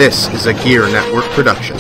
This is a Gear Network production.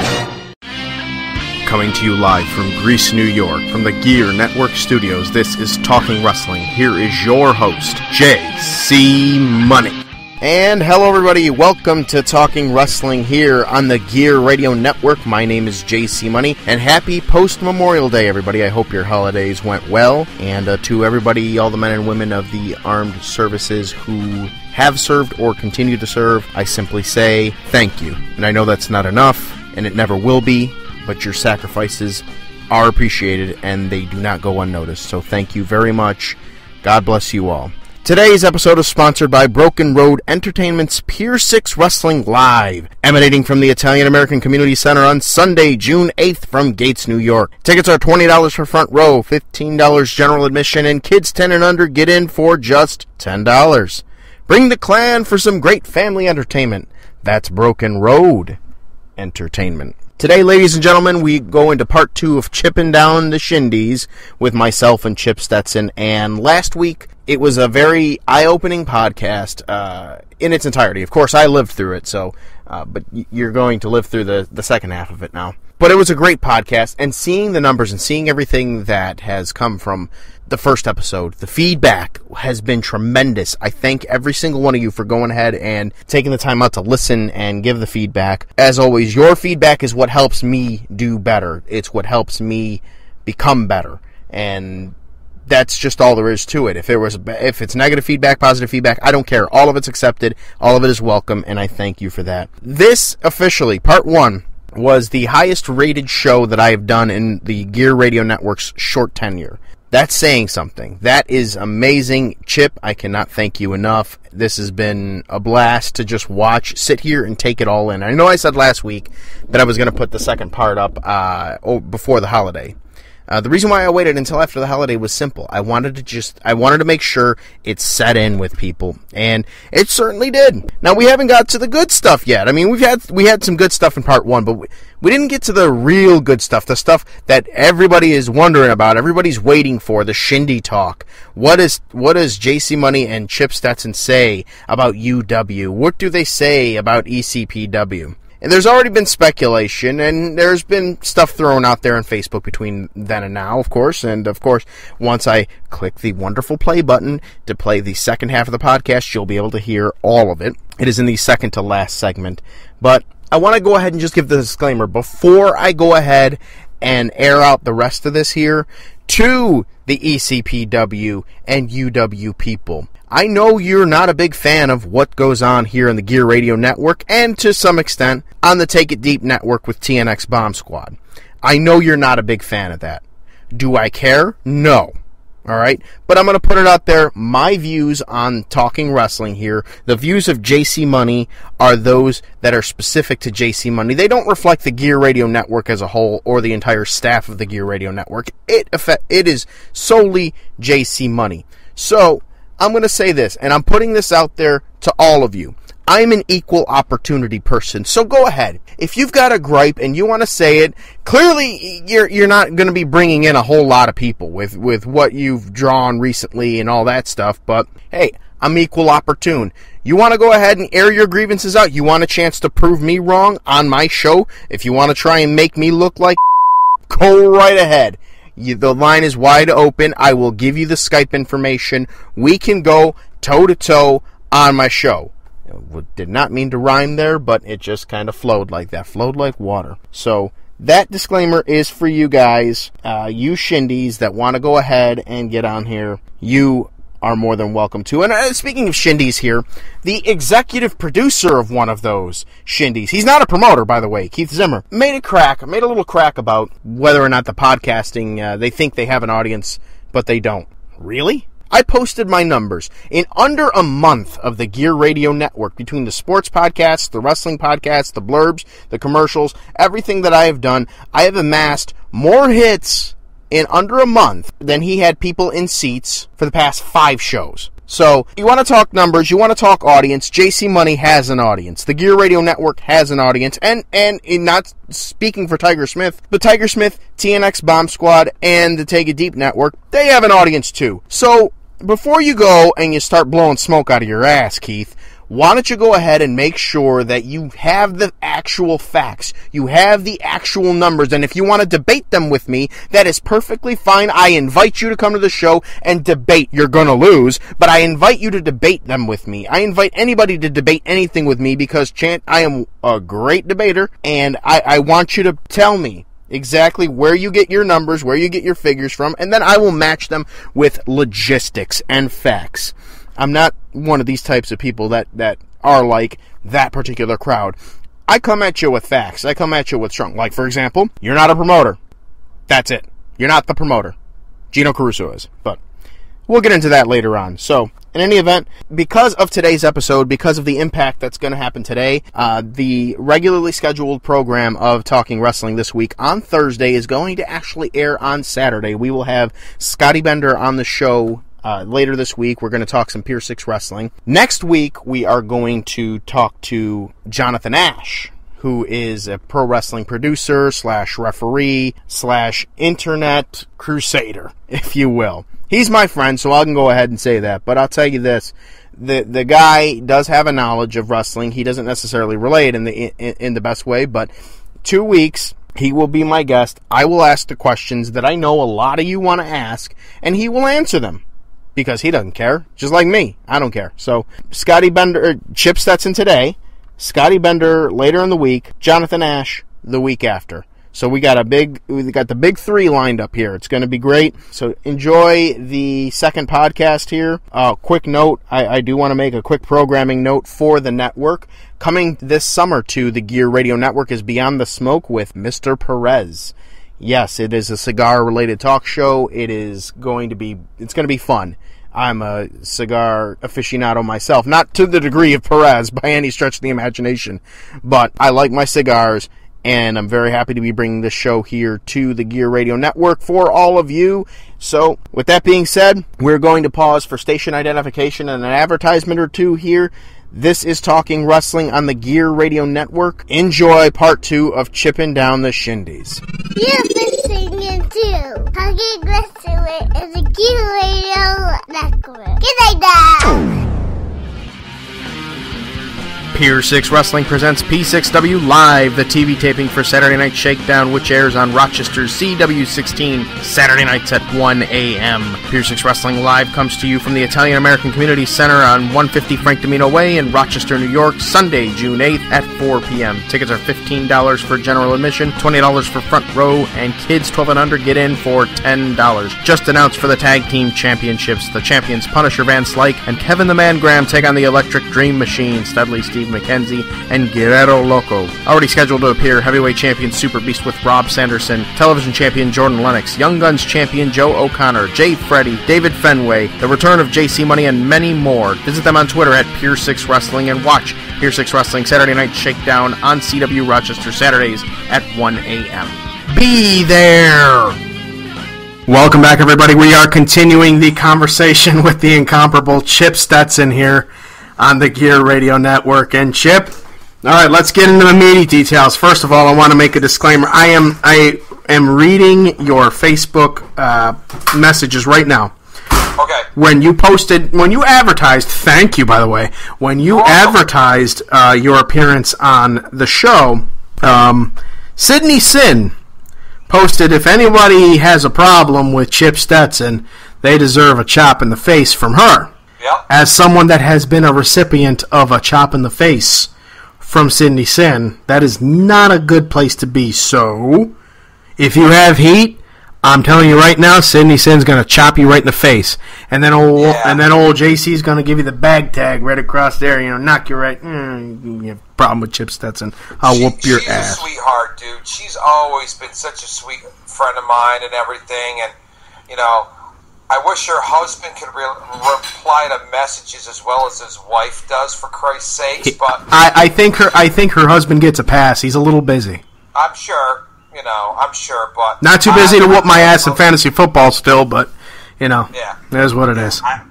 Coming to you live from Greece, New York, from the Gear Network studios, this is Talking Wrestling. Here is your host, J.C. Money. And hello everybody, welcome to Talking Wrestling here on the Gear Radio Network. My name is J.C. Money, and happy post-Memorial Day, everybody. I hope your holidays went well, and to everybody, all the men and women of the armed services who have served or continue to serve, I simply say thank you. And I know that's not enough, and it never will be, but your sacrifices are appreciated, and they do not go unnoticed. So thank you very much. God bless you all. Today's episode is sponsored by Broken Road Entertainment's Pier 6 Wrestling Live, emanating from the Italian-American Community Center on Sunday, June 8th from Gates, New York. Tickets are $20 for front row, $15 general admission, and kids 10 and under get in for just $10. Bring the clan for some great family entertainment. That's Broken Road Entertainment. Today, ladies and gentlemen, we go into part 2 of Chippin Down the Shindies with myself and Chip Stetson. And last week, it was a very eye-opening podcast in its entirety. Of course, I lived through it, but you're going to live through the second half of it now. But it was a great podcast, and seeing the numbers and seeing everything that has come from the first episode, the feedback has been tremendous. I thank every single one of you for going ahead and taking the time out to listen and give the feedback. As always, your feedback is what helps me do better. It's what helps me become better. And that's just all there is to it. If it's negative feedback, positive feedback, I don't care. All of it's accepted. All of it is welcome, and I thank you for that. This, officially, part 1, was the highest rated show that I have done in the Gear Radio Network's short tenure. That's saying something. That is amazing. Chip, I cannot thank you enough. This has been a blast to just watch, sit here, and take it all in. I know I said last week that I was going to put the second part up before the holiday. The reason why I waited until after the holiday was simple. I wanted to make sure it set in with people, and it certainly did. Now, we haven't got to the good stuff yet. I mean, we had some good stuff in part 1, but we didn't get to the real good stuff, the stuff that everybody is wondering about, everybody's waiting for, the Shindy talk. What does JC Money and Chip Stetson say about UW? What do they say about ECPW? And there's already been speculation, and there's been stuff thrown out there on Facebook between then and now, of course. And, of course, once I click the wonderful play button to play the second half of the podcast, you'll be able to hear all of it. It is in the second to last segment. But I want to go ahead and just give the disclaimer before I go ahead and air out the rest of this here to the ECPW and UW people. I know you're not a big fan of what goes on here in the Gear Radio Network, and to some extent on the Take It Deep Network with TNX Bomb Squad. I know you're not a big fan of that. Do I care? No. Alright? But I'm going to put it out there. My views on talking wrestling here, the views of JC Money are those that are specific to JC Money. They don't reflect the Gear Radio Network as a whole or the entire staff of the Gear Radio Network. It is solely JC Money. So, I'm going to say this, and I'm putting this out there to all of you. I'm an equal opportunity person, so go ahead. If you've got a gripe and you want to say it, clearly you're not going to be bringing in a whole lot of people with what you've drawn recently and all that stuff, but hey, I'm equal opportune. You want to go ahead and air your grievances out? You want a chance to prove me wrong on my show? If you want to try and make me look like go right ahead. The line is wide open. I will give you the Skype information. We can go toe-to-toe on my show. Did not mean to rhyme there, but it just kind of flowed like that. Flowed like water. So that disclaimer is for you guys, you Shindies that want to go ahead and get on here. You are more than welcome to. And speaking of Shindies here, the executive producer of one of those Shindies, he's not a promoter, by the way, Keith Zimmer, made a little crack about whether or not the podcasting, they think they have an audience, but they don't. Really? I posted my numbers. In under a month of the Gear Radio Network, between the sports podcasts, the wrestling podcasts, the blurbs, the commercials, everything that I have done, I have amassed more hits in under a month than he had people in seats for the past 5 shows. So, you want to talk numbers, you want to talk audience, JC Money has an audience. The Gear Radio Network has an audience. And in not speaking for Tiger Smith, but Tiger Smith, TNX Bomb Squad, and the Take It Deep Network, they have an audience too. So, before you go and you start blowing smoke out of your ass, Keith, why don't you go ahead and make sure that you have the actual facts, you have the actual numbers, and if you want to debate them with me, that is perfectly fine. I invite you to come to the show and debate. You're going to lose, but I invite you to debate them with me. I invite anybody to debate anything with me because I am a great debater, and I want you to tell me exactly where you get your numbers, where you get your figures from, and then I will match them with logistics and facts. I'm not one of these types of people that are like that particular crowd. I come at you with facts. I come at you with strong. Like, for example, you're not a promoter. That's it. You're not the promoter. Gino Caruso is. But we'll get into that later on. So, in any event, because of today's episode, because of the impact that's going to happen today, the regularly scheduled program of Talking Wrestling this week on Thursday is going to actually air on Saturday. We will have Scotty Bender on the show later this week. We're going to talk some Pier 6 wrestling. Next week, we are going to talk to Jonathan Ash, who is a pro wrestling producer / referee / internet crusader, if you will. He's my friend, so I can go ahead and say that. But I'll tell you this. The guy does have a knowledge of wrestling. He doesn't necessarily relay it in the best way, but 2 weeks, he will be my guest. I will ask the questions that I know a lot of you want to ask, and he will answer them. Because he doesn't care. Just like me. I don't care. So, Scotty Bender, Chip Stetson today, Scotty Bender later in the week, Jonathan Ash the week after. So we got the big three lined up here. It's going to be great. So enjoy the second podcast here. Quick note, I do want to make a quick programming note for the network. Coming this summer to the Gear Radio Network is Beyond the Smoke with Mr. Perez. Yes, it is a cigar-related talk show. It's going to be fun. I'm a cigar aficionado myself, not to the degree of Perez by any stretch of the imagination, but I like my cigars, and I'm very happy to be bringing this show here to the Gear Radio Network for all of you. So, with that being said, we're going to pause for station identification and an advertisement or two here. This is Talking Wrestling on the Gear Radio Network. Enjoy part 2 of Chippin Down the Shindies. You're listening to Talking Wrestling on the Gear Radio Network. Good night now. Pier 6 Wrestling presents P6W Live, the TV taping for Saturday Night Shakedown, which airs on Rochester's CW16, Saturday nights at 1 a.m. Pier 6 Wrestling Live comes to you from the Italian American Community Center on 150 Frank Domino Way in Rochester, New York, Sunday, June 8th at 4 p.m. Tickets are $15 for general admission, $20 for front row, and kids 12 and under get in for $10. Just announced for the Tag Team Championships, the champions Punisher Van Slyke and Kevin the Man Graham take on the Electric Dream Machine, Studley Steve McKenzie, and Guerrero Loco. Already scheduled to appear heavyweight champion Super Beast with Rob Sanderson, television champion Jordan Lennox, Young Guns champion Joe O'Connor, Jay Freddy, David Fenway, the return of JC Money, and many more. Visit them on Twitter at Pier 6 Wrestling and watch Pier 6 Wrestling Saturday Night Shakedown on CW Rochester Saturdays at 1 a.m. Be there! Welcome back, everybody. We are continuing the conversation with the incomparable Chip Stetson here on the Gear Radio Network. And Chip, all right, let's get into the meaty details. First of all, I want to make a disclaimer. I am reading your Facebook messages right now. Okay. When you advertised, thank you, by the way, when you advertised your appearance on the show, Sydney Sin posted, if anybody has a problem with Chip Stetson, they deserve a chop in the face from her. Yep. As someone that has been a recipient of a chop in the face from Sydney Sin, that is not a good place to be. So, if you have heat, I'm telling you right now, Sydney Sin's going to chop you right in the face. And then old JC's going to give you the bag tag right across there, knock you right. You have a problem with Chip Stetson. I'll whoop your ass. She's a sweetheart, dude. She's always been such a sweet friend of mine and everything. And, I wish her husband could reply to messages as well as his wife does, for Christ's sakes. But I think her husband gets a pass. He's a little busy. I'm sure, but not too busy to whoop my ass in fantasy football still, but yeah, that is what it is. I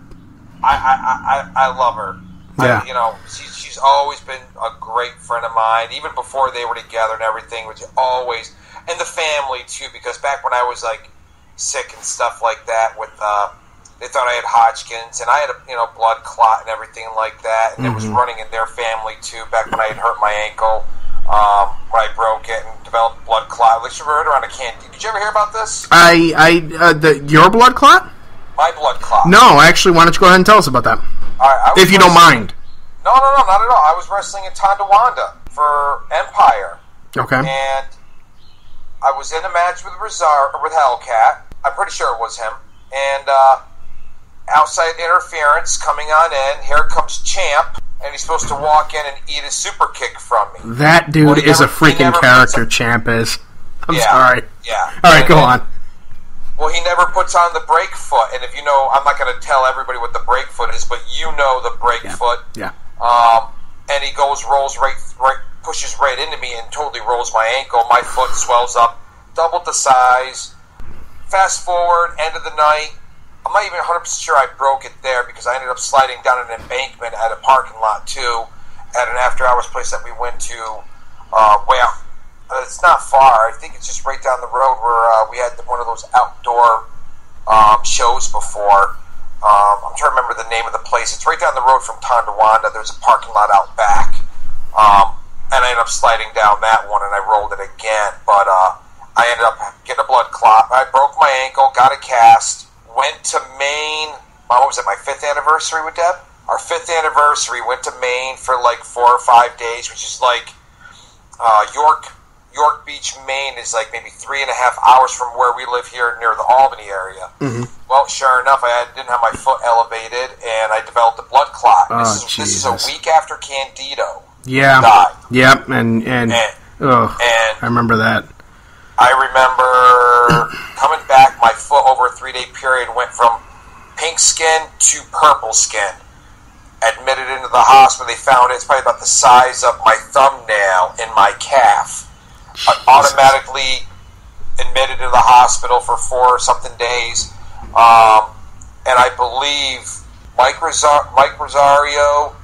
love her. Yeah. She's always been a great friend of mine, even before they were together and everything. Which always, and the family too, because back when I was like sick and stuff like that with They thought I had Hodgkin's, and I had a blood clot and everything like that, and it was running in their family too. Back when I had hurt my ankle, when I broke it and developed blood clot. At least you heard around a candy. Did you ever hear about this? Your blood clot? My blood clot. No, actually, why don't you go ahead and tell us about that? If you don't mind. No, not at all. I was wrestling in Tonawanda for Empire. Okay. And I was in a match with Hellcat. I'm pretty sure it was him. And outside interference coming on in. Here comes Champ, and he's supposed to walk in and eat a super kick from me. That dude is a freaking character, Champ is. I'm sorry. Yeah. All right, go on. Well, he never puts on the brake foot, and if you know, I'm not going to tell everybody what the brake foot is, but you know the brake foot. Yeah. And he rolls right, pushes right into me and totally rolls my ankle. My foot swells up, doubled the size. Fast forward, end of the night. I'm not even 100% sure I broke it there because I ended up sliding down an embankment at a parking lot too, at an after-hours place that we went to. It's not far. I think it's just right down the road where we had one of those outdoor shows before. I'm trying to remember the name of the place. It's right down the road from Tonawanda. There's a parking lot out back. And I ended up sliding down that one, and I rolled it again. But I ended up getting a blood clot. I broke my ankle, got a cast, went to Maine. What was it, my 5th anniversary with Deb? Our 5th anniversary, went to Maine for like 4 or 5 days, which is like York Beach, Maine is like maybe 3.5 hours from where we live here near the Albany area. Mm-hmm. Well, sure enough, I didn't have my foot elevated, and I developed a blood clot. This is a week after Candido died. Yep, and I remember that. I remember coming back, my foot over a 3-day period went from pink skin to purple skin. Admitted into the hospital. They found it's probably about the size of my thumbnail in my calf. Automatically admitted to the hospital for 4-something days. And I believe Mike Rosario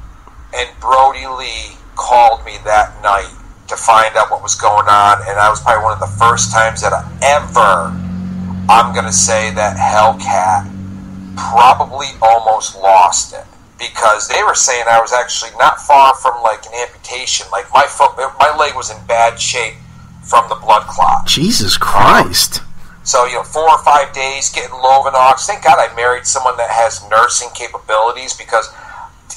and Brody Lee called me that night to find out what was going on. And that was probably one of the first times that I'm going to say that Hellcat probably almost lost it. Because they were saying I was actually not far from like an amputation. Like my leg was in bad shape from the blood clot. Jesus Christ. So, 4 or 5 days getting Lovenox. Thank God I married someone that has nursing capabilities, because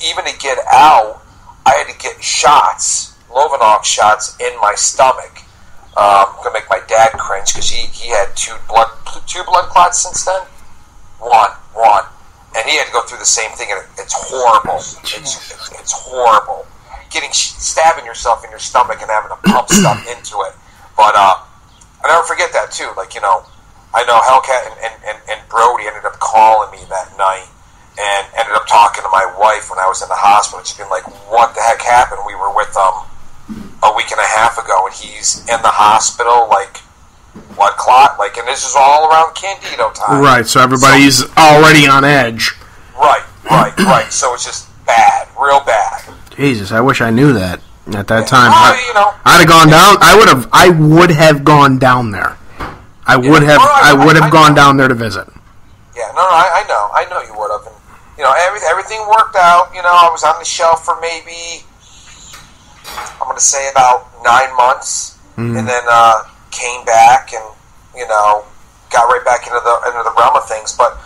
even to get out, I had to get shots, Lovenox shots, in my stomach. I'm going to make my dad cringe, because he had two blood clots since then. One. And he had to go through the same thing, and it's horrible. It's horrible. Stabbing yourself in your stomach and having to pump stuff into it. But I never forget that, too. Like, I know Hellcat and Brody ended up calling me that night and ended up talking to my wife when I was in the hospital. She's been like, what the heck happened? We were with a week and a half ago, and he's in the hospital, like, blood clot, and this is all around Candido time. Right, so everybody's already on edge. Right. So it's just bad, real bad. Jesus, I wish I knew that at that time. I'd have gone down. I would have gone down there. I would have gone down there to visit. Yeah, no, I know you would have. And everything worked out. I was on the shelf for maybe, I'm going to say about 9 months, and then came back and got right back into the realm of things. But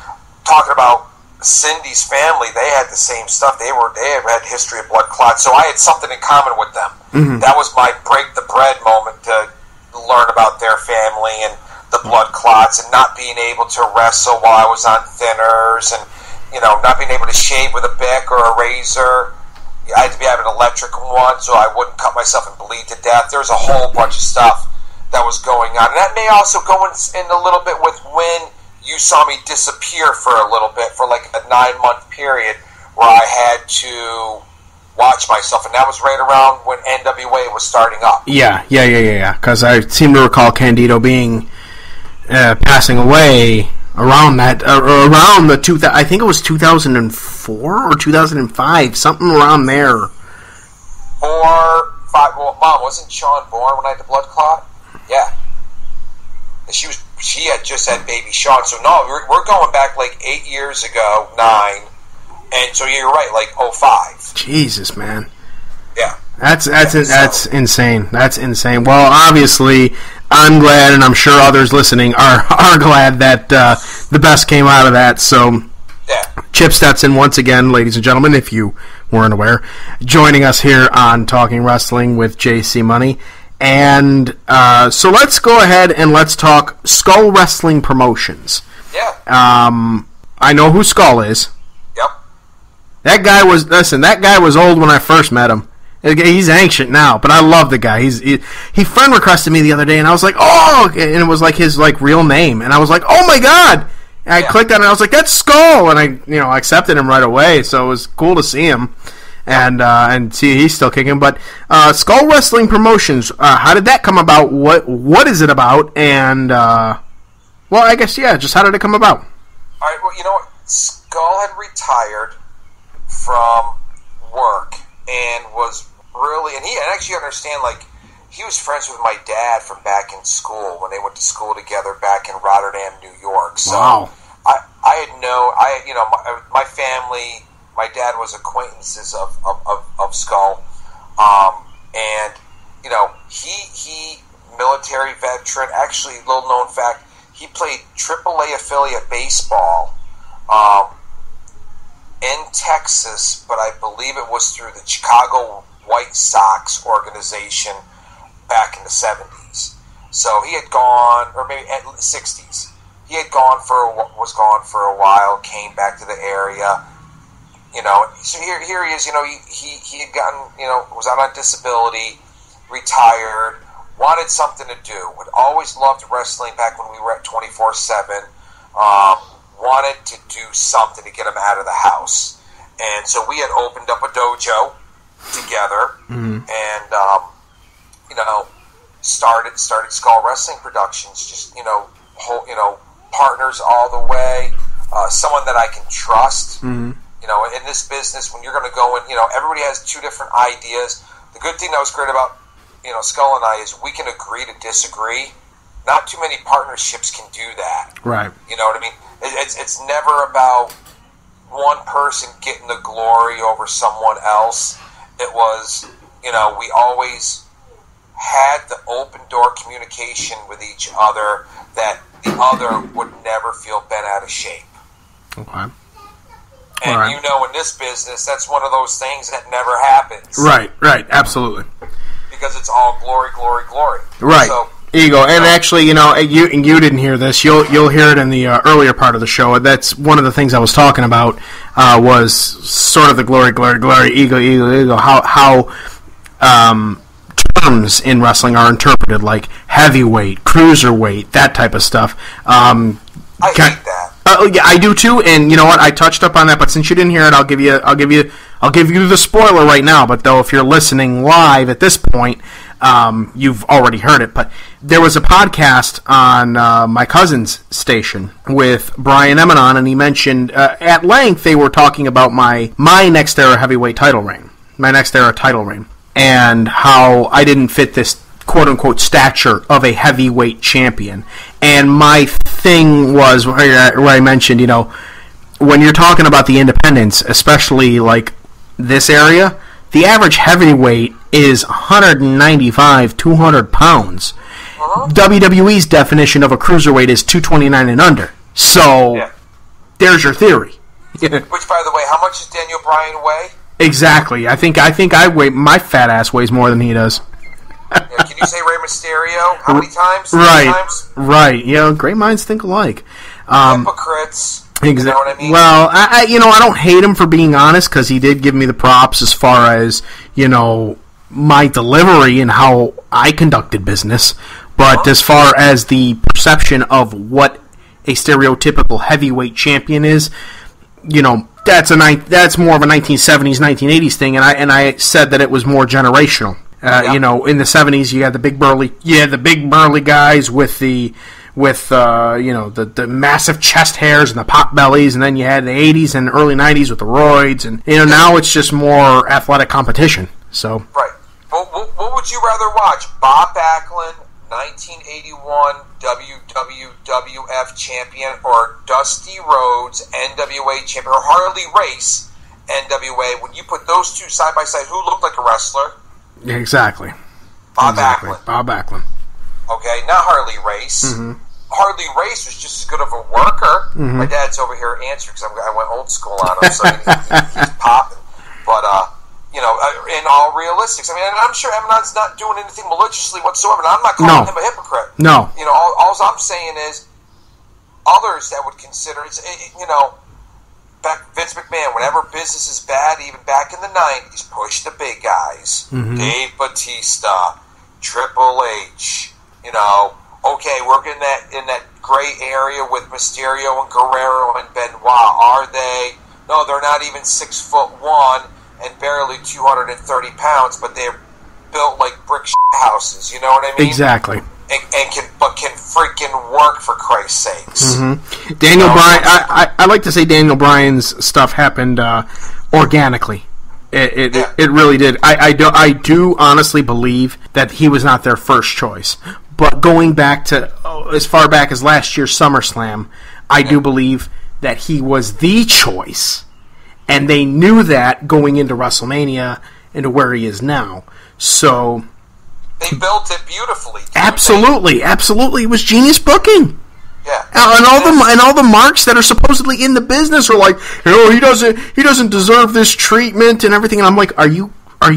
talking about Cindy's family, they had the same stuff. They had history of blood clots, so I had something in common with them. Mm-hmm. That was my break the bread moment to learn about their family and the blood clots, and not being able to wrestle while I was on thinners, and not being able to shave with a Bic or a razor. I had to have an electric one so I wouldn't cut myself and bleed to death. There was a whole bunch of stuff that was going on. And that may also go in a little bit with when you saw me disappear for a little bit, for like a 9-month period where I had to watch myself. And that was right around when NWA was starting up. Yeah. Because I seem to recall Candido being passing away around that, around the I think it was 2004 or 2005, something around there. 4, 5. Well, Mom, wasn't Sean born when I had the blood clot? Yeah. And she had just had baby Sean. So no, we're going back like 8 years ago, 9. And so you're right, like 05. Jesus, man. Yeah. That's insane. That's insane. Well, obviously, I'm glad, and I'm sure others listening are glad that the best came out of that. So, yeah. Chip Stetson, once again, ladies and gentlemen, if you weren't aware, joining us here on Talking Wrestling with JC Money. And so let's go ahead and let's talk Skull Wrestling Promotions. Yeah. I know who Skull is. Yep. That guy was old when I first met him. He's ancient now, but I love the guy. He friend requested me the other day, and I was like, oh, and it was like his like real name, and I was like, oh my god! And I clicked on it, and I was like, that's Skull, and I accepted him right away. So it was cool to see him, and see he's still kicking. But Skull Wrestling Promotions, how did that come about? What is it about? And well, I guess just how did it come about? All right. Well, you know what? Skull had retired from work and was really, and actually understand, like, he was friends with my dad from back in school when they went to school together back in Rotterdam, New York. So wow. My family, my dad was acquaintances of Skull, and he military veteran. Actually, little known fact, he played AAA affiliate baseball in Texas, but I believe it was through the Chicago White Sox organization back in the 70s. So he had gone, or maybe at the 60s. He had was gone for a while, came back to the area. So here he is. He had gotten, was out on disability, retired, wanted something to do. Had always loved wrestling back when we were at 24/7. Wanted to do something to get him out of the house, and so we had opened up a dojo together, and started Skull Wrestling Productions. Just partners all the way, someone that I can trust. In this business, when you're going to go in, everybody has two different ideas. The good thing that was great about Skull and I is we can agree to disagree. Not too many partnerships can do that. Right. You know what I mean? It's never about one person getting the glory over someone else. It was, we always had the open door communication with each other that the other would never feel bent out of shape. Okay. And right. In this business, that's one of those things that never happens. Right, absolutely. Because it's all glory, glory, glory. Right. So, Ego, and actually, you didn't hear this. You'll hear it in the earlier part of the show. That's one of the things I was talking about. Was sort of the glory, glory, glory, ego. How terms in wrestling are interpreted, like heavyweight, cruiserweight, that type of stuff. I hate that. Yeah, I do too. And you know what? I touched up on that, but since you didn't hear it, I'll give you the spoiler right now. But though, if you're listening live at this point, you've already heard it. But there was a podcast on my cousin's station with Brian Emanon, and he mentioned at length they were talking about my next era heavyweight title reign, and how I didn't fit this quote-unquote stature of a heavyweight champion. And my thing was where I mentioned, when you're talking about the independents, especially like this area, the average heavyweight is 195, 200 pounds. WWE's definition of a cruiserweight is 229 and under. So, There's your theory. Which, by the way, how much does Daniel Bryan weigh? Exactly. I think I weigh, my fat ass weighs more than he does. Can you say Rey Mysterio? How many times? Right. Great minds think alike. Hypocrites. Exactly. You know what I mean? Well, I don't hate him for being honest, because he did give me the props as far as my delivery and how I conducted business. But as far as the perception of what a stereotypical heavyweight champion is, that's more of a 1970s, 1980s thing, and I said that it was more generational. In the 70s, you had the big burly guys with the massive chest hairs and the pot bellies, and then you had the 80s and early 90s with the roids, and now it's just more athletic competition. So right. What would you rather watch? Bob Backlund, 1981 WWF champion or Dusty Rhodes NWA champion or Harley Race NWA. When you put those two side by side, who looked like a wrestler? Yeah, exactly. Bob Backlund. Bob Backlund. Okay, not Harley Race. Mm-hmm. Harley Race was just as good of a worker. Mm-hmm. My dad's over here answering because I went old school on him, so he's popping. But, in all realistics, I mean, and I'm sure Eminem's not doing anything maliciously whatsoever, and I'm not calling him a hypocrite. No. All I'm saying is others that would consider it, back Vince McMahon, whenever business is bad, even back in the 90s, push the big guys. Mm-hmm. Dave Bautista, Triple H, okay, we're in that gray area with Mysterio and Guerrero and Benoit. Are they? No, they're not even 6'1" and barely 230 pounds, but they're built like brick houses. You know what I mean? Exactly. And can freaking work, for Christ's sakes. Mm-hmm. Daniel Bryan. I like to say Daniel Bryan's stuff happened organically. It really did. I do honestly believe that he was not their first choice. But going back to as far back as last year's SummerSlam, I do believe that he was the choice. And they knew that going into WrestleMania, into where he is now. So they built it beautifully. Absolutely. It was genius booking. Yeah. And all the marks that are supposedly in the business are like, he doesn't deserve this treatment and everything. And I'm like, are you? I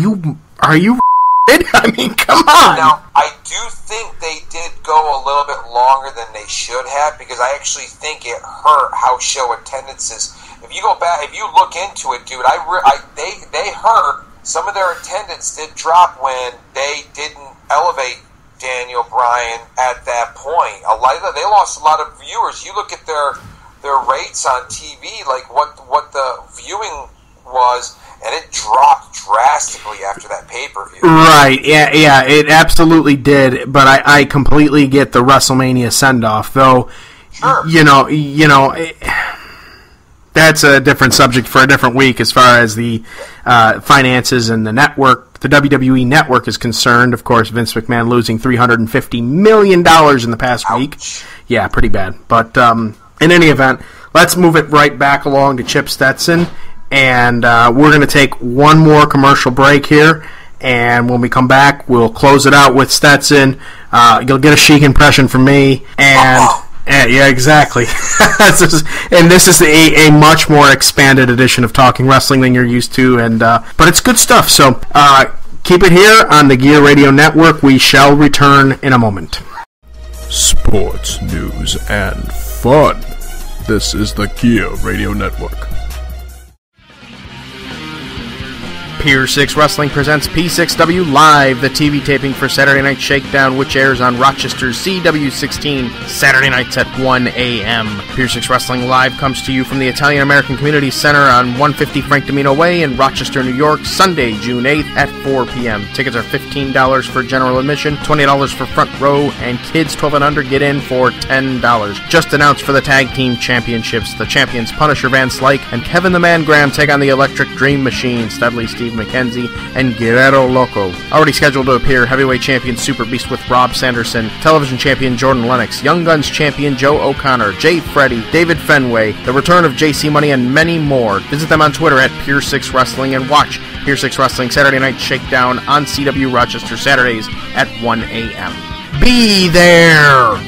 mean, come on. Now, I do think they did go a little bit longer than they should have, because I actually think it hurt how show attendance is. If you go back, if you look into it, dude, they hurt. Some of their attendance did drop when they didn't elevate Daniel Bryan at that point. They lost a lot of viewers. You look at their rates on TV, like what the viewing was, and it dropped drastically after that pay-per-view. Right, yeah, it absolutely did, but I completely get the WrestleMania send-off, though. Sure. That's a different subject for a different week as far as the finances and the network, the WWE network is concerned. Of course, Vince McMahon losing $350 million in the past week. Yeah, pretty bad. But in any event, let's move it right back along to Chip Stetson. And we're going to take one more commercial break here. And when we come back, we'll close it out with Stetson. You'll get a Sheik impression from me. And yeah, exactly. And this is a much more expanded edition of Talking Wrestling than you're used to. But it's good stuff. So keep it here on the Gear Radio Network. We shall return in a moment. Sports, news, and fun. This is the Gear Radio Network. Pier 6 Wrestling presents P6W Live, the TV taping for Saturday Night Shakedown, which airs on Rochester's CW16, Saturday nights at 1 a.m. Pier 6 Wrestling Live comes to you from the Italian American Community Center on 150 Frank Domino Way in Rochester, New York, Sunday, June 8th at 4 p.m. Tickets are $15 for general admission, $20 for front row, and kids 12 and under get in for $10. Just announced for the Tag Team Championships, the champions Punisher Van Slyke and Kevin the Man Graham take on the Electric Dream Machine, Studley Steve McKenzie, and Guerrero Loco. Already scheduled to appear, heavyweight champion Super Beast with Rob Sanderson, television champion Jordan Lennox, Young Guns champion Joe O'Connor, Jay Freddy, David Fenway, the return of JC Money, and many more. Visit them on Twitter at Pier 6 Wrestling and watch Pier 6 Wrestling Saturday Night Shakedown on CW Rochester Saturdays at 1 a.m. Be there!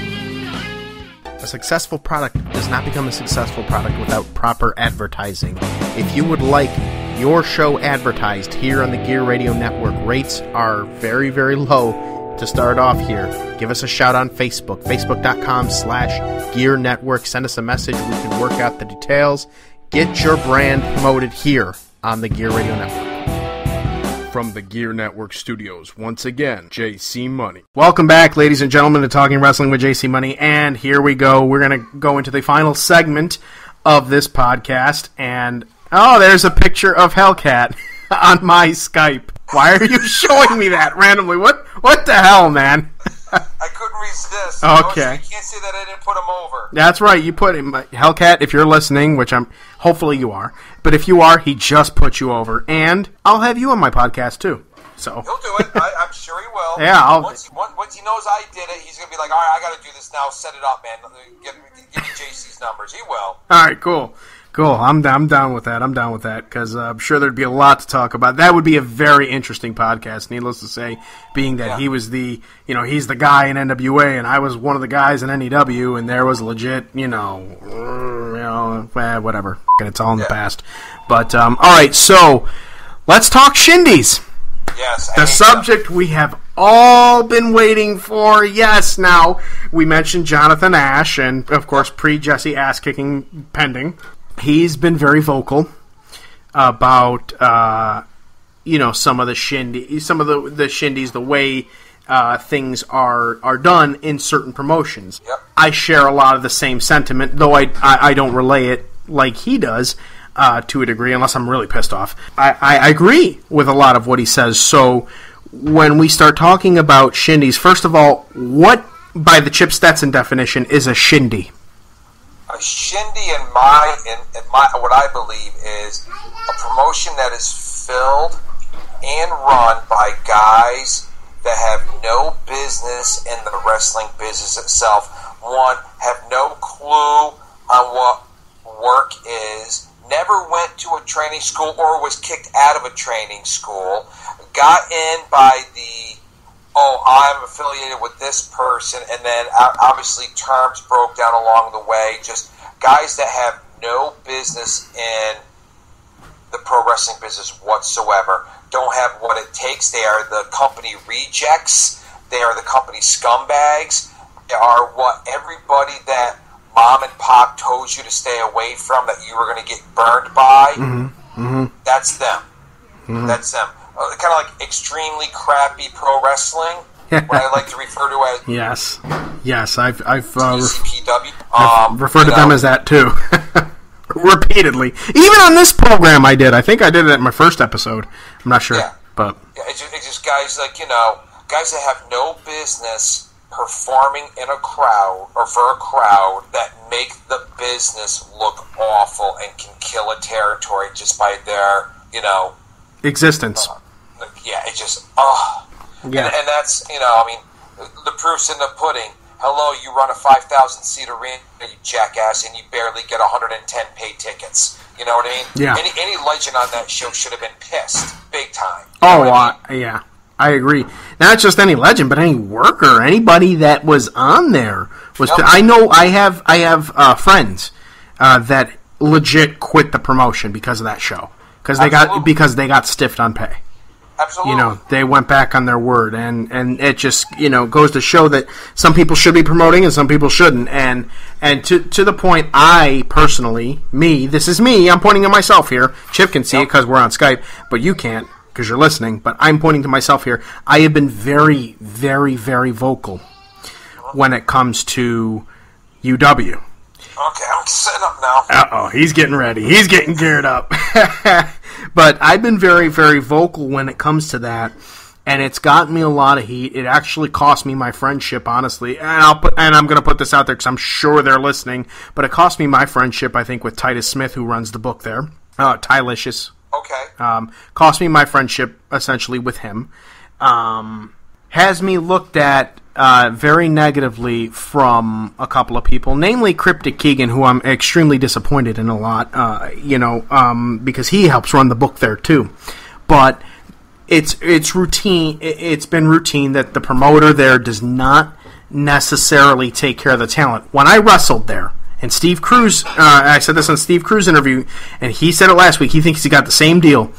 A successful product does not become a successful product without proper advertising. If you would like your show advertised here on the Gear Radio Network, rates are very, very low to start off here. Give us a shout on Facebook, facebook.com/Gear Network. Send us a message. We can work out the details. Get your brand promoted here on the Gear Radio Network. From the Gear Network studios, once again, JC Money. Welcome back, ladies and gentlemen, to Talking Wrestling with JC Money. And here we go. We're going to go into the final segment of this podcast. And oh, there's a picture of Hellcat on my Skype. Why are you showing me that randomly? What the hell, man? I couldn't resist. Okay. You can't say that I didn't put him over. That's right. You put him. Hellcat, if you're listening, which hopefully you are. But if you are, he just put you over. And I'll have you on my podcast, too. So he'll do it. I'm sure he will. Yeah. Once once he knows I did it, he's gonna be like, all right, I gotta do this now. Set it up, man. Give me JC's numbers. He will. All right, cool. I'm down with that. Because I'm sure there'd be a lot to talk about. That would be a very interesting podcast, needless to say, being that he was he's the guy in NWA, and I was one of the guys in NEW, and there was legit, whatever. It's all in the past. But, all right, so let's talk Shindies. Yes. The subject we have all been waiting for. Yes, now, we mentioned Jonathan Ash, and, of course, pre-Jesse ass-kicking pending. He's been very vocal about, some of the Shindies, the way things are done in certain promotions. Yep. I share a lot of the same sentiment, though I don't relay it like he does to a degree, unless I'm really pissed off. I agree with a lot of what he says. So when we start talking about Shindies, first of all, what, by the Chip Stetson definition, is a Shindy? A Shindy, in my what I believe is a promotion that is filled and run by guys that have no business in the wrestling business itself. One, have no clue on what work is, never went to a training school or was kicked out of a training school, got in by I'm affiliated with this person, and then obviously terms broke down along the way. Just guys that have no business in the pro wrestling business whatsoever. Don't have what it takes. They are the company rejects. They are the company scumbags. They are what everybody that mom and pop told you to stay away from, that you were going to get burned by. Mm-hmm. Mm-hmm. That's them. Mm-hmm. That's them. Kind of like extremely crappy pro wrestling, what I like to refer to as yes, I've TCPW. I've referred to them as that too, repeatedly. Even on this program, I think I did it at my first episode. I'm not sure, but it's just guys guys that have no business performing in a crowd or for a crowd that make the business look awful and can kill a territory just by their existence. It's just, Yeah. And that's, the proof's in the pudding. Hello, you run a 5,000-seat arena, you jackass, and you barely get 110 paid tickets. You know what I mean? Yeah. Any legend on that show should have been pissed, big time. Yeah. I agree. Not just any legend, but any worker, anybody that was on there was. Yep. I know. I have friends that legit quit the promotion because of that show, because they got stiffed on pay. Absolutely. They went back on their word, and it just goes to show that some people should be promoting and some people shouldn't. And to the point, I personally, this is me. I'm pointing at myself here. Chip can see it because we're on Skype, but you can't because you're listening. But I'm pointing to myself here. I have been very, very, very vocal when it comes to UW. Okay, I'm setting up now. Uh-oh, he's getting ready. He's getting geared up. But I've been very, very vocal when it comes to that, and it's gotten me a lot of heat. It actually cost me my friendship, honestly. And I'm going to put this out there because I'm sure they're listening. But it cost me my friendship, I think, with Titus Smith, who runs the book there. Tylicious. Okay. Cost me my friendship, essentially, with him. Has me looked at very negatively from a couple of people, namely Cryptic Keegan, who I'm extremely disappointed in a lot, because he helps run the book there too. But it's routine. It's been routine that the promoter there does not necessarily take care of the talent. When I wrestled there, and Steve Cruz, I said this on Steve Cruz' interview, and he said it last week. He thinks he got the same deal.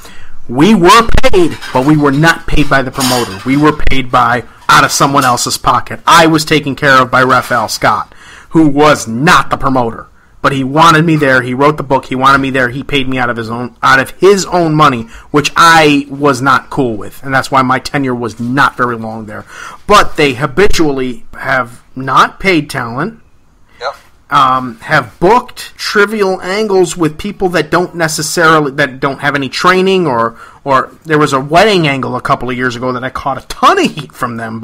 We were paid, but we were not paid by the promoter. We were paid out of someone else's pocket. I was taken care of by Raphael Scott, who was not the promoter, but he wanted me there. He wrote the book. He wanted me there. He paid me out of his own money, which I was not cool with, and that's why my tenure was not very long there. But they habitually have not paid talent. Have booked trivial angles with people that don't have any training, or there was a wedding angle a couple of years ago that I caught a ton of heat from them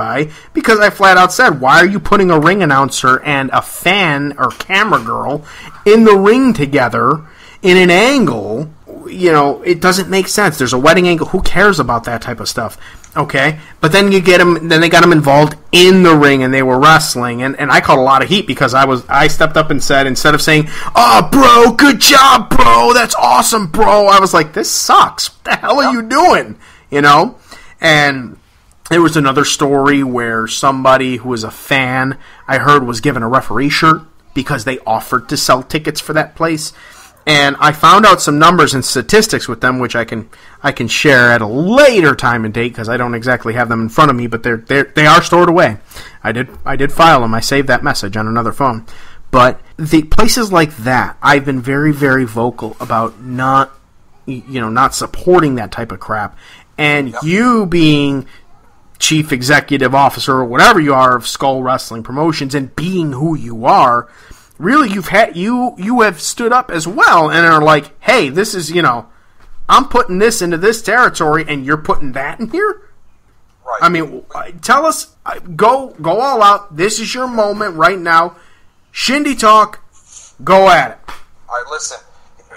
because I flat out said, why are you putting a ring announcer and a fan or camera girl in the ring together in an angle? It doesn't make sense. There's a wedding angle. Who cares about that type of stuff? Okay, but then you get them. Then they got them involved in the ring, and they were wrestling. And I caught a lot of heat because I stepped up and said, instead of saying, "Oh, bro, good job, bro, that's awesome, bro," I was like, "This sucks. What the hell are you doing?" You know. And there was another story where somebody who was a fan, I heard, was given a referee shirt because they offered to sell tickets for that place. And I found out some numbers and statistics with them, which I can share at a later time and date because I don't exactly have them in front of me, but they are stored away. I did file them. I saved that message on another phone. But the places like that, I've been very, very vocal about not supporting that type of crap. And you being chief executive officer or whatever you are of Skull Wrestling Promotions and being who you are, really, you have stood up as well and are like, hey, this is, I'm putting this into this territory and you're putting that in here? Right. I mean, tell us, go all out. This is your moment right now. Shindy talk, go at it. All right, listen,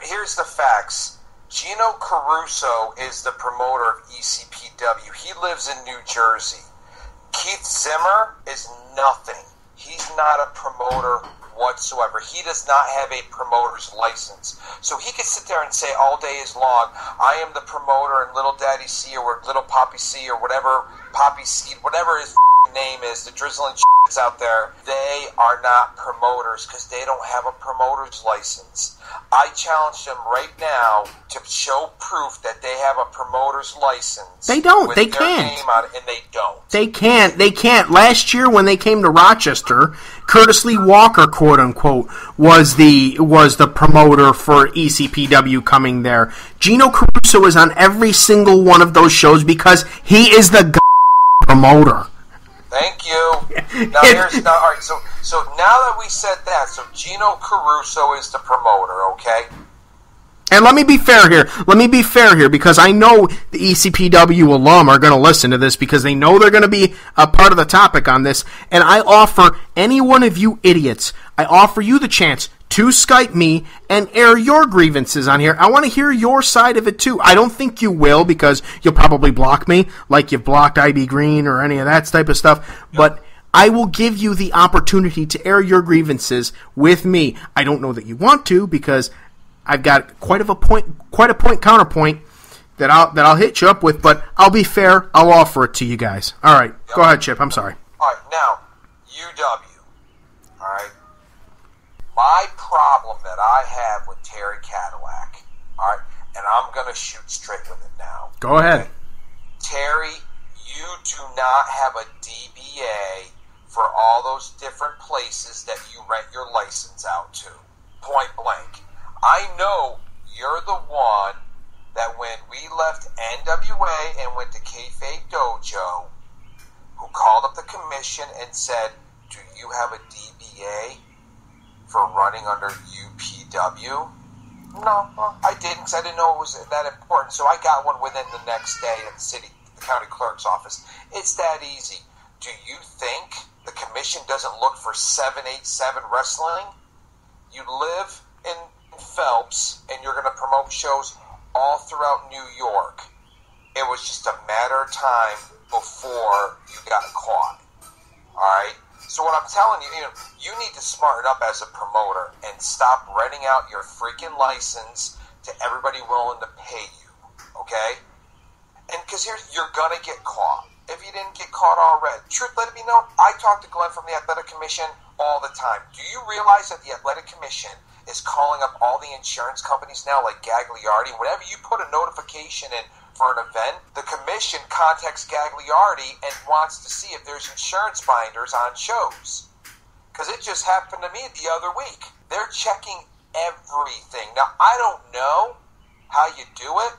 here's the facts. Gino Caruso is the promoter of ECPW. He lives in New Jersey. Keith Zimmer is nothing. He's not a promoter whatsoever. He does not have a promoter's license. So he could sit there and say all day is long, I am the promoter, and Little Daddy C or Little Poppy C or whatever, Poppy Seed, whatever his name is, the drizzling shits out there, they are not promoters because they don't have a promoter's license. I challenge them right now to show proof that they have a promoter's license. They don't. They their can't. Name on it, and they don't. They can't. They can't. Last year when they came to Rochester, Curtis Lee Walker, quote unquote, was the promoter for ECPW coming there. Gino Caruso is on every single one of those shows because he is the promoter. Thank you. Now all right. So now that we said that, so Gino Caruso is the promoter, okay? And let me be fair here, because I know the ECPW alum are going to listen to this because they know they're going to be a part of the topic on this. And I offer any one of you idiots, I offer you the chance to Skype me and air your grievances on here. I want to hear your side of it too. I don't think you will because you'll probably block me like you've blocked IB Green or any of that type of stuff. But I will give you the opportunity to air your grievances with me. I don't know that you want to because I've got quite a point counterpoint that I'll hit you up with, but I'll be fair. I'll offer it to you guys. All right. Yep. Go ahead, Chip. I'm sorry. All right. Now, UW. All right. My problem that I have with Terry Cadillac, all right, and I'm going to shoot straight with it now. Go ahead. Okay? Terry, you do not have a DBA for all those different places that you rent your license out to. Point blank. I know you're the one that when we left NWA and went to Kayfabe Dojo, who called up the commission and said, do you have a DBA for running under UPW? No, I didn't because I didn't know it was that important. So I got one within the next day at the county clerk's office. It's that easy. Do you think the commission doesn't look for 787 wrestling? You live in Phelps and you're going to promote shows all throughout New York. It was just a matter of time before you got caught. All right? So what I'm telling you, you need to smarten up as a promoter and stop renting out your freaking license to everybody willing to pay you, okay? And because you're going to get caught. If you didn't get caught already, truth, let it be known, I talk to Glenn from the Athletic Commission all the time. Do you realize that the Athletic Commission is calling up all the insurance companies now, like Gagliardi? Whenever you put a notification in for an event, the commission contacts Gagliardi and wants to see if there's insurance binders on shows. Because it just happened to me the other week. They're checking everything. Now, I don't know how you do it.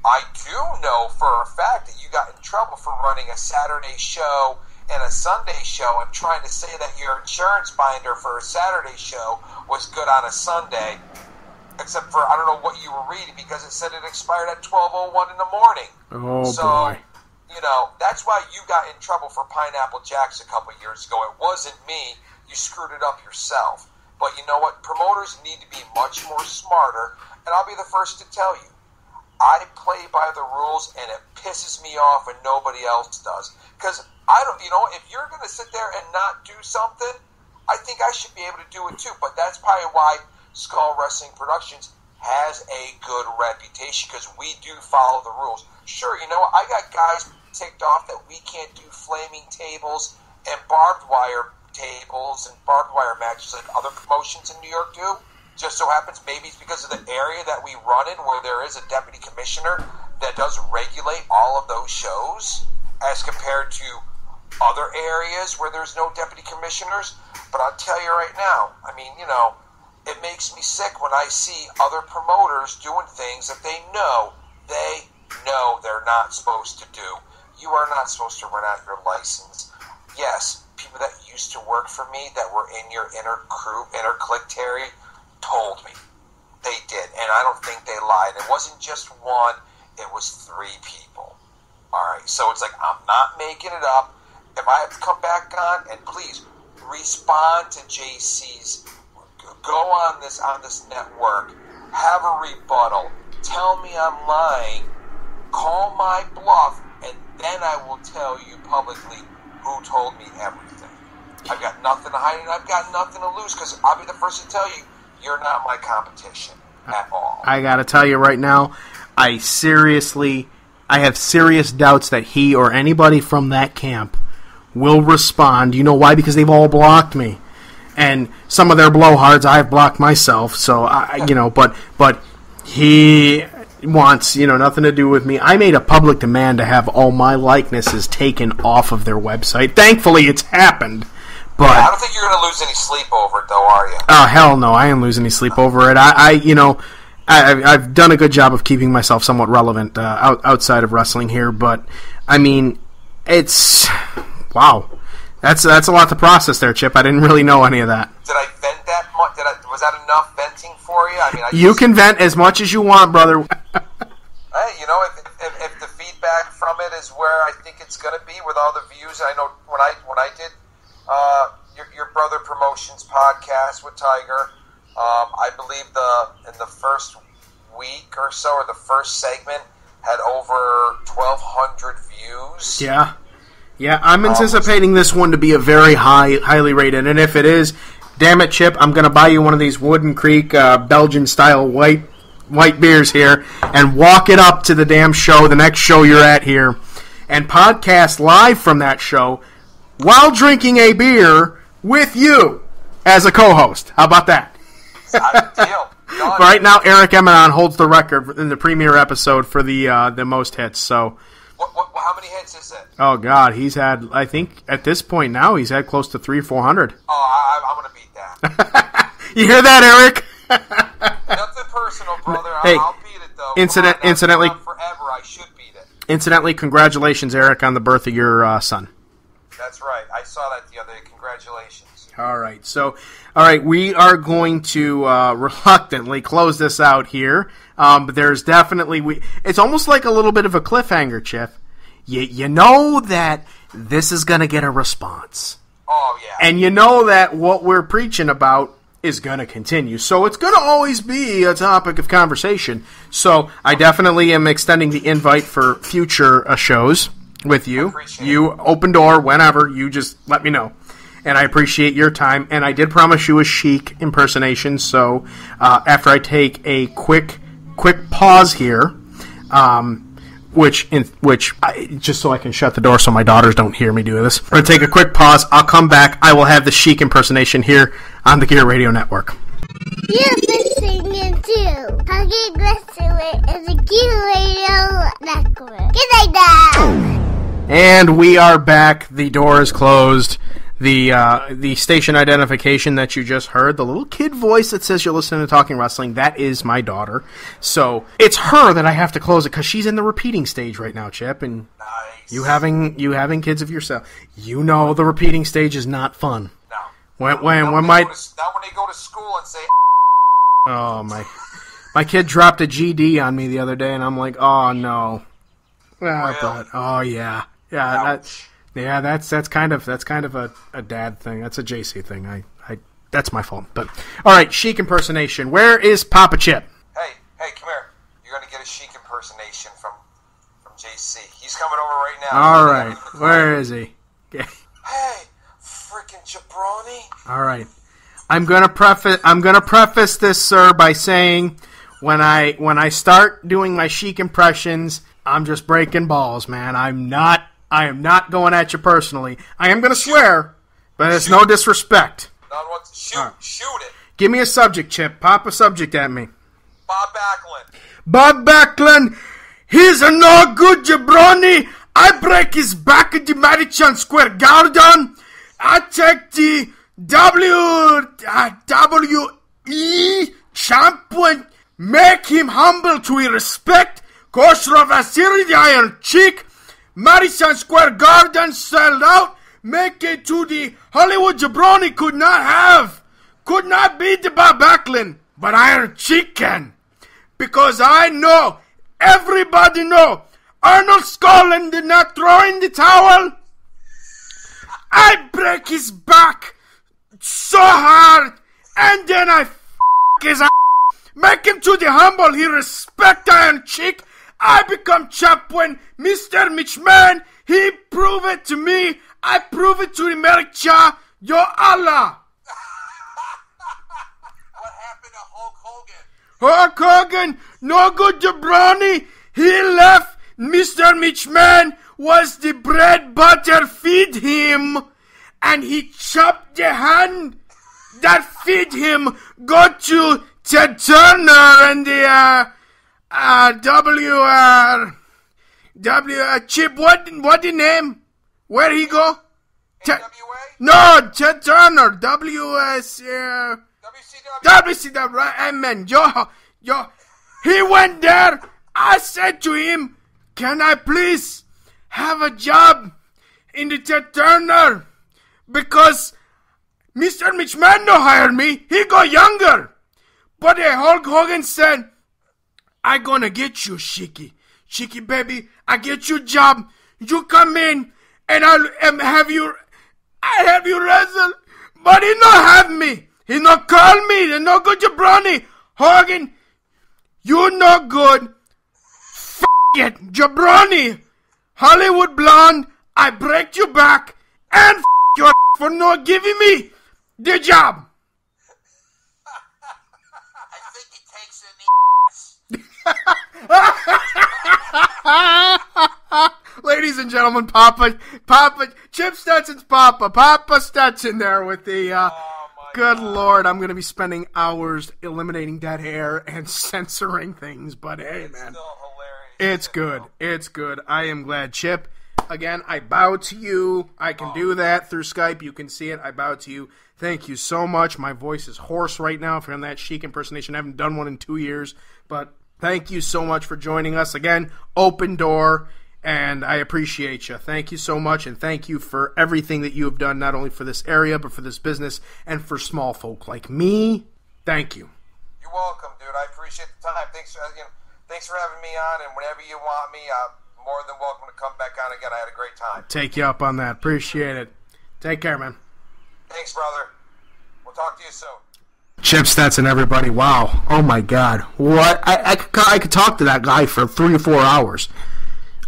I do know for a fact that you got in trouble for running a Saturday show and a Sunday show and trying to say that your insurance binder for a Saturday show was good on a Sunday. Except for, I don't know what you were reading because it said it expired at 12:01 in the morning. Oh, so, boy. That's why you got in trouble for Pineapple Jacks a couple years ago. It wasn't me. You screwed it up yourself. But you know what? Promoters need to be much more smarter. And I'll be the first to tell you. I play by the rules, and it pisses me off when nobody else does. Because I don't, if you're going to sit there and not do something, I think I should be able to do it too. But that's probably why Skull Wrestling Productions has a good reputation, because we do follow the rules. Sure, I got guys ticked off that we can't do flaming tables and barbed wire tables and barbed wire matches like other promotions in New York do. Just so happens maybe it's because of the area that we run in, where there is a deputy commissioner that does regulate all of those shows as compared to other areas where there's no deputy commissioners. But I'll tell you right now, it makes me sick when I see other promoters doing things that they know they're not supposed to do. You are not supposed to run out your license. Yes, people that used to work for me that were in your inner clique, Terry, told me. They did, and I don't think they lied. It wasn't just one, it was 3 people. Alright, so it's like, I'm not making it up. If I have to come back on, and please, respond to JC's, go on this network, have a rebuttal, tell me I'm lying, call my bluff, and then I will tell you publicly who told me everything. I've got nothing to hide, and I've got nothing to lose, because I'll be the first to tell you, you're not my competition at all. I gotta tell you right now, I have serious doubts that he or anybody from that camp will respond. You know why? Because they've all blocked me. And some of their blowhards I've blocked myself, so but he wants, nothing to do with me. I made a public demand to have all my likenesses taken off of their website. Thankfully, it's happened. But I don't think you're going to lose any sleep over it, though, are you? Oh, hell no. I ain't losing any sleep over it. I've done a good job of keeping myself somewhat relevant outside of wrestling here, but, it's... Wow. That's a lot to process there, Chip. I didn't really know any of that. Did I vent that much? Was that enough venting for you? You can vent as much as you want, brother. Hey, if the feedback from it is where I think it's going to be with all the views, I know when I did your Brother Promotions podcast with Tiger, I believe in the first week or so, or the first segment, had over 1,200 views. Yeah, I'm anticipating this one to be a very highly rated, and if it is, damn it, Chip, I'm going to buy you one of these Wooden Creek Belgian-style white beers here and walk it up to the damn show, the next show you're at here, and podcast live from that show while drinking a beer with you as a co-host. How about that? Deal. Right now, Eric Emanon holds the record in the premiere episode for the most hits, so... How many hits is it? Oh, God, he's had, I think, at this point now, he's had close to 300 or 400. Oh, I'm going to beat that. You hear that, Eric? Nothing personal, brother. Hey, I'll beat it, though. Incidentally, forever, I should beat it. Incidentally, congratulations, Eric, on the birth of your son. That's right. I saw that the other day. Congratulations. All right, we are going to reluctantly close this out here. But there's definitely... it's almost like a little bit of a cliffhanger, Chip. You know that this is going to get a response. Oh, yeah. And you know that what we're preaching about is going to continue. So it's going to always be a topic of conversation. So I definitely am extending the invite for future shows with you. You open door whenever. You just let me know. And I appreciate your time. And I did promise you a Sheik impersonation. So after I take a quick pause here, just so I can shut the door so my daughters don't hear me do this. I'm going to take a quick pause. I'll come back. I will have the Sheik impersonation here on the Gear Radio Network. You're listening to Talking Wrestling and the Gear Radio Network. Good night now. And we are back. The door is closed. The station identification that you just heard, the little kid voice that says you're listening to Talking Wrestling, that is my daughter. So it's her that I have to close it because she's in the repeating stage right now, Chip. And nice. you having kids of yourself, you know the repeating stage is not fun. No. Not when they go to school and say. Oh my kid dropped a GD on me the other day, and I'm like, oh no. Well, really? Oh yeah. That's kind of a dad thing. That's a JC thing. I that's my fault. But all right, Sheik impersonation. Where is Papa Chip? Hey, come here. You're gonna get get a Sheik impersonation from JC. He's coming over right now. All right. Where is he? Hey, freaking jabroni. All right. I'm gonna preface this, sir, by saying when I start doing my Sheik impressions, I'm just breaking balls, man. I am not going at you personally. I am gonna swear, but it's no disrespect. Shoot it. Give me a subject, Chip. Pop a subject at me. Bob Backlund. Bob Backlund, he's a no good jabroni. I break his back at the Madison Square Garden. I take the WWE champion, make him humble to respect. Kosher Vasily, the Iron Cheek. Madison Square Garden sold out. Make it to the Hollywood jabroni could not beat the Bob Backlund, but Iron Cheek can. Because I know, everybody know, Arnold Scotland did not throw in the towel. I break his back so hard, and then I his ass. Make him to the humble, he respect Iron Cheek. I become champion, Mr. Mitchman. He prove it to me. I prove it to America. Yo Allah. What happened to Hulk Hogan? Hulk Hogan, no good jabroni. He left. Mr. Mitchman was the bread butter feed him, and he chopped the hand that feed him. Go to Ted Turner and the Chip. What the name? Where he go? No, Ted Turner. WCW. Right, amen. Yo. He went there. I said to him, can I please have a job in the Ted Turner? Because Mr. Mitchman no hired me. He got younger. But Hulk Hogan said, I gonna get you, Sheiky. Sheiky, baby, I get you a job. You come in, and I have you wrestle. But he no have me. He no call me. He no good jabroni. Hogan, you no good. F*** it, jabroni. Hollywood blonde, I break you back. And f*** your for not giving me the job. I think he takes in the Ladies and gentlemen, Papa, Chip Stetson's Papa Stetson there with the, good God. Lord, I'm going to be spending hours eliminating dead hair and censoring things, but hey, man, it's good, it's good. I am glad, Chip. Again, I bow to you. I can do that through Skype. You can see it. I bow to you. Thank you so much. My voice is hoarse right now from that Sheik impersonation. I haven't done one in 2 years, but thank you so much for joining us. Again, open door, and I appreciate you. Thank you so much, and thank you for everything that you have done, not only for this area, but for this business, and for small folk like me. Thank you. You're welcome, dude. I appreciate the time. Thanks for having me on, and whenever you want me, more than welcome to come back on again. I had a great time. Take you up on that. Appreciate it. Take care, man. Thanks, brother. We'll talk to you soon. Chip Stetson, everybody. Wow. Oh, my God. What? I could talk to that guy for 3 or 4 hours.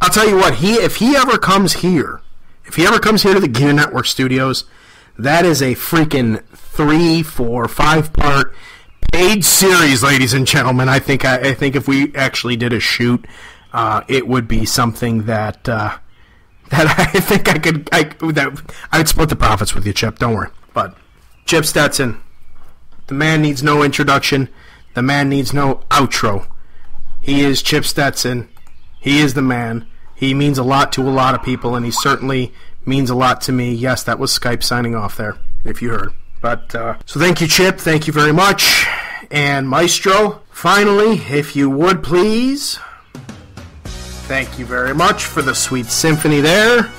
I'll tell you what. If he ever comes here to the Gear Network studios, that is a freaking 3, 4, 5-part paid series, ladies and gentlemen. I think if we actually did a shoot, it would be something that I think I'd split the profits with you, Chip. Don't worry. But Chip Stetson, the man needs no introduction. The man needs no outro. He is Chip Stetson. He is the man. He means a lot to a lot of people, and he certainly means a lot to me. Yes, that was Skype signing off there, if you heard. But so thank you, Chip. Thank you very much. And Maestro, finally, if you would please. Thank you very much for the sweet symphony there.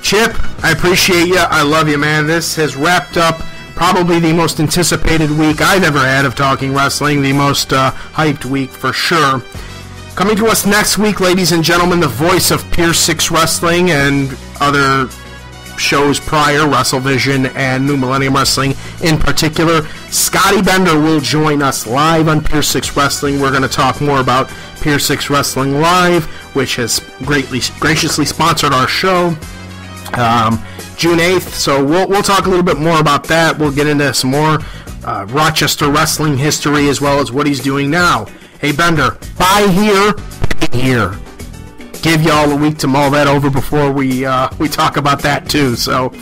Chip, I appreciate you. I love you, man. This has wrapped up probably the most anticipated week I've ever had of talking wrestling. The most hyped week for sure. Coming to us next week, ladies and gentlemen, the voice of Pier 6 Wrestling and other shows prior, WrestleVision and New Millennium Wrestling in particular. Scotty Bender will join us live on Pier 6 Wrestling. We're going to talk more about Pier 6 Wrestling Live, which has graciously sponsored our show. June 8th, so we'll talk a little bit more about that. We'll get into some more Rochester wrestling history as well as what he's doing now. Hey Bender, buy here, pay here. Give y'all a week to mull that over before we talk about that too. So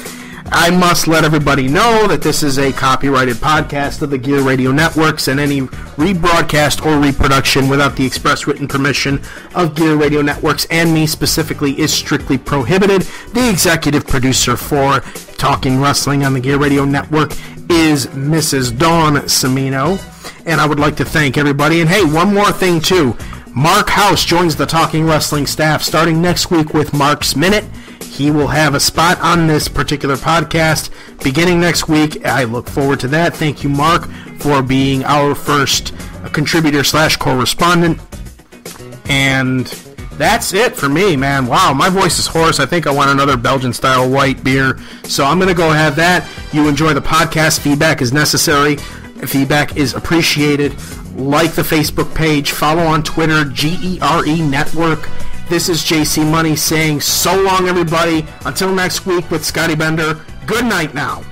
I must let everybody know that this is a copyrighted podcast of the Gear Radio Networks, and any rebroadcast or reproduction without the express written permission of Gear Radio Networks and me specifically is strictly prohibited. The executive producer for Talking Wrestling on the Gear Radio Network is Mrs. Dawn Cimino, and I would like to thank everybody. And hey, one more thing too. Mark House joins the Talking Wrestling staff starting next week with Mark's Minute. He will have a spot on this particular podcast beginning next week. I look forward to that. Thank you, Mark, for being our first contributor / correspondent. And that's it for me, man. Wow, my voice is hoarse. I think I want another Belgian-style white beer. So I'm going to go have that. You enjoy the podcast. Feedback is necessary. Feedback is appreciated. Like the Facebook page. Follow on Twitter, GERE Network. This is JC Money saying so long, everybody. Until next week with Scotty Bender. Good night now.